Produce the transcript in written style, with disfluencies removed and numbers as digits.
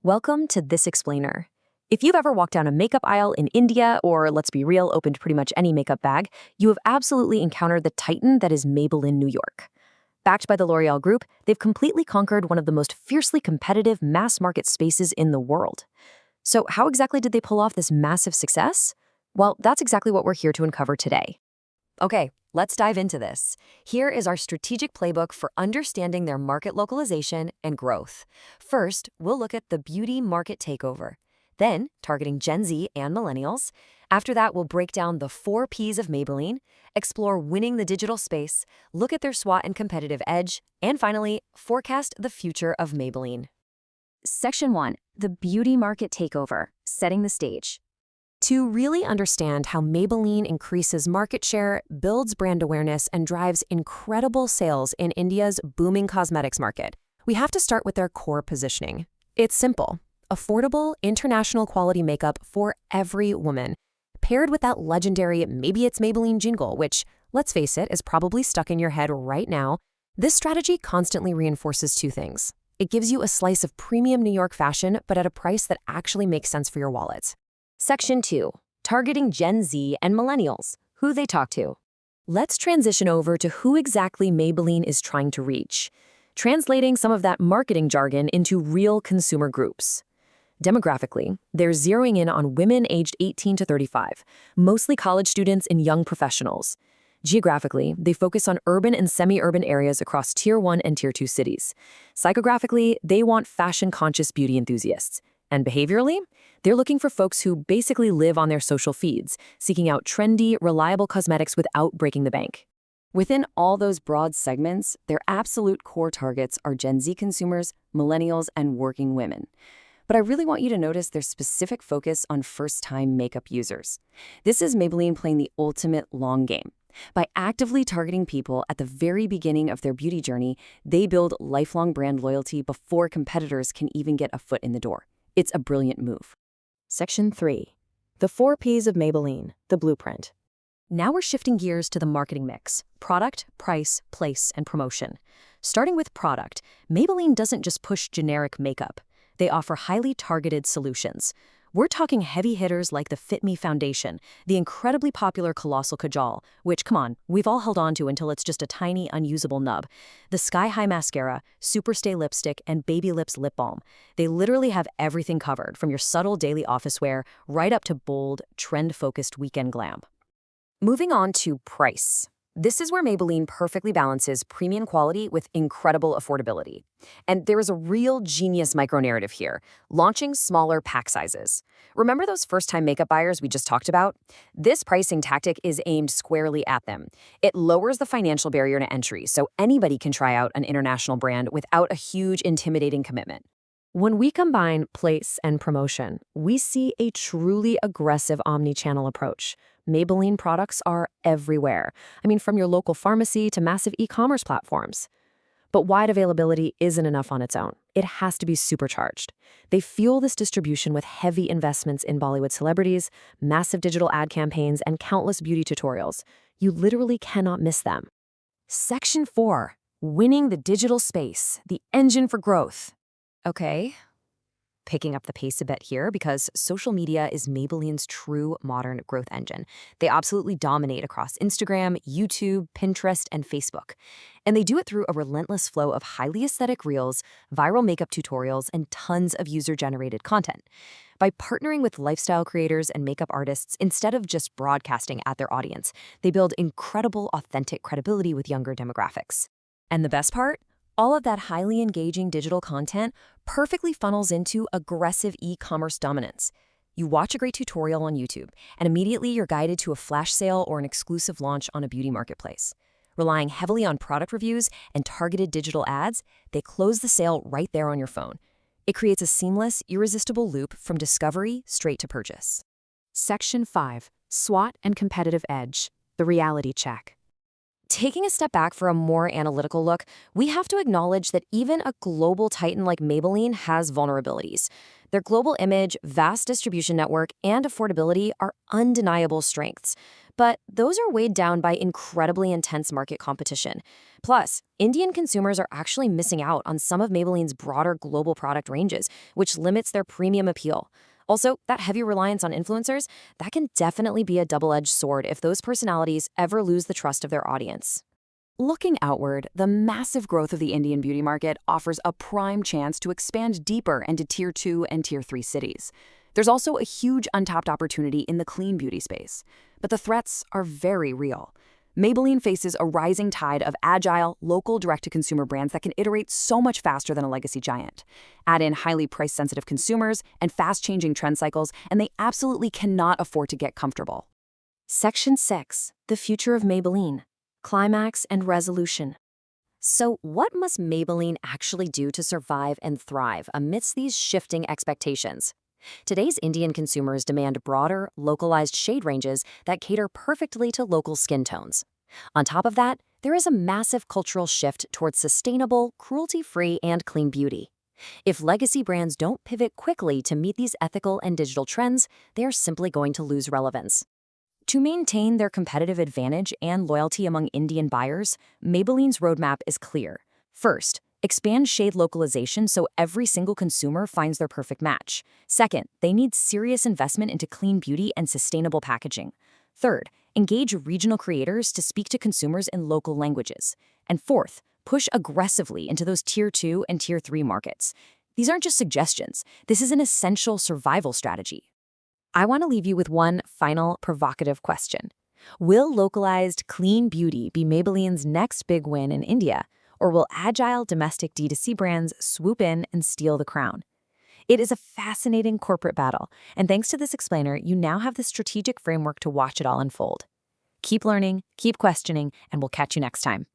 Welcome to This Explainer. If you've ever walked down a makeup aisle in India, or let's be real, opened pretty much any makeup bag, you have absolutely encountered the titan that is Maybelline, New York. Backed by the L'Oreal Group, they've completely conquered one of the most fiercely competitive mass market spaces in the world. So how exactly did they pull off this massive success? Well, that's exactly what we're here to uncover today. Okay, let's dive into this. Here is our strategic playbook for understanding their market localization and growth. First, we'll look at the beauty market takeover. Then, targeting Gen Z and millennials. After that, we'll break down the 4Ps of Maybelline, explore winning the digital space, look at their SWOT and competitive edge, and finally, forecast the future of Maybelline. Section 1. The beauty market takeover, setting the stage. To really understand how Maybelline increases market share, builds brand awareness, and drives incredible sales in India's booming cosmetics market, we have to start with their core positioning. It's simple: affordable, international quality makeup for every woman, paired with that legendary "Maybe It's Maybelline" jingle, which, let's face it, is probably stuck in your head right now. This strategy constantly reinforces two things. It gives you a slice of premium New York fashion, but at a price that actually makes sense for your wallet. Section 2. Targeting Gen Z and millennials, who they talk to. Let's transition over to who exactly Maybelline is trying to reach, translating some of that marketing jargon into real consumer groups. Demographically, they're zeroing in on women aged 18 to 35, mostly college students and young professionals. Geographically, they focus on urban and semi-urban areas across Tier 1 and Tier 2 cities. Psychographically, they want fashion-conscious beauty enthusiasts. And behaviorally, they're looking for folks who basically live on their social feeds, seeking out trendy, reliable cosmetics without breaking the bank. Within all those broad segments, their absolute core targets are Gen Z consumers, millennials, and working women. But I really want you to notice their specific focus on first-time makeup users. This is Maybelline playing the ultimate long game. By actively targeting people at the very beginning of their beauty journey, they build lifelong brand loyalty before competitors can even get a foot in the door. It's a brilliant move. Section 3. The 4Ps of Maybelline, the blueprint. Now we're shifting gears to the marketing mix: product, price, place, and promotion. Starting with product, Maybelline doesn't just push generic makeup. They offer highly targeted solutions. We're talking heavy hitters like the Fit Me foundation, the incredibly popular Colossal Kajal, which, come on, we've all held on to until it's just a tiny, unusable nub, the Sky High mascara, Superstay lipstick, and Baby Lips lip balm. They literally have everything covered, from your subtle daily office wear right up to bold, trend-focused weekend glam. Moving on to price. This is where Maybelline perfectly balances premium quality with incredible affordability. And there is a real genius micro-narrative here: launching smaller pack sizes. Remember those first-time makeup buyers we just talked about? This pricing tactic is aimed squarely at them. It lowers the financial barrier to entry, so anybody can try out an international brand without a huge, intimidating commitment. When we combine place and promotion, we see a truly aggressive omni-channel approach. Maybelline products are everywhere. From your local pharmacy to massive e-commerce platforms. But wide availability isn't enough on its own. It has to be supercharged. They fuel this distribution with heavy investments in Bollywood celebrities, massive digital ad campaigns, and countless beauty tutorials. You literally cannot miss them. Section 4. Winning the digital space, the engine for growth. Okay, picking up the pace a bit here because social media is Maybelline's true modern growth engine. They absolutely dominate across Instagram, YouTube, Pinterest, and Facebook. And they do it through a relentless flow of highly aesthetic reels, viral makeup tutorials, and tons of user-generated content. By partnering with lifestyle creators and makeup artists instead of just broadcasting at their audience, they build incredible, authentic credibility with younger demographics. And the best part? All of that highly engaging digital content perfectly funnels into aggressive e-commerce dominance. You watch a great tutorial on YouTube, and immediately you're guided to a flash sale or an exclusive launch on a beauty marketplace. Relying heavily on product reviews and targeted digital ads, they close the sale right there on your phone. It creates a seamless, irresistible loop from discovery straight to purchase. Section 5. SWOT and competitive edge, the reality check. Taking a step back for a more analytical look, we have to acknowledge that even a global titan like Maybelline has vulnerabilities. Their global image, vast distribution network, and affordability are undeniable strengths. But those are weighed down by incredibly intense market competition. Plus, Indian consumers are actually missing out on some of Maybelline's broader global product ranges, which limits their premium appeal. Also, that heavy reliance on influencers, that can definitely be a double-edged sword if those personalities ever lose the trust of their audience. Looking outward, the massive growth of the Indian beauty market offers a prime chance to expand deeper into Tier 2 and Tier 3 cities. There's also a huge untapped opportunity in the clean beauty space. But the threats are very real. Maybelline faces a rising tide of agile, local direct-to-consumer brands that can iterate so much faster than a legacy giant. Add in highly price-sensitive consumers and fast-changing trend cycles, and they absolutely cannot afford to get comfortable. Section 6. The Future of Maybelline. Climax and Resolution. So what must Maybelline actually do to survive and thrive amidst these shifting expectations? Today's Indian consumers demand broader, localized shade ranges that cater perfectly to local skin tones. On top of that, there is a massive cultural shift towards sustainable, cruelty-free, and clean beauty. If legacy brands don't pivot quickly to meet these ethical and digital trends, they are simply going to lose relevance. To maintain their competitive advantage and loyalty among Indian buyers, Maybelline's roadmap is clear. First, expand shade localization so every single consumer finds their perfect match. Second, they need serious investment into clean beauty and sustainable packaging. Third, engage regional creators to speak to consumers in local languages. And fourth, push aggressively into those Tier 2 and Tier 3 markets. These aren't just suggestions. This is an essential survival strategy. I want to leave you with one final provocative question. Will localized clean beauty be Maybelline's next big win in India? Or will agile domestic D2C brands swoop in and steal the crown? It is a fascinating corporate battle, and thanks to this explainer, you now have the strategic framework to watch it all unfold. Keep learning, keep questioning, and we'll catch you next time.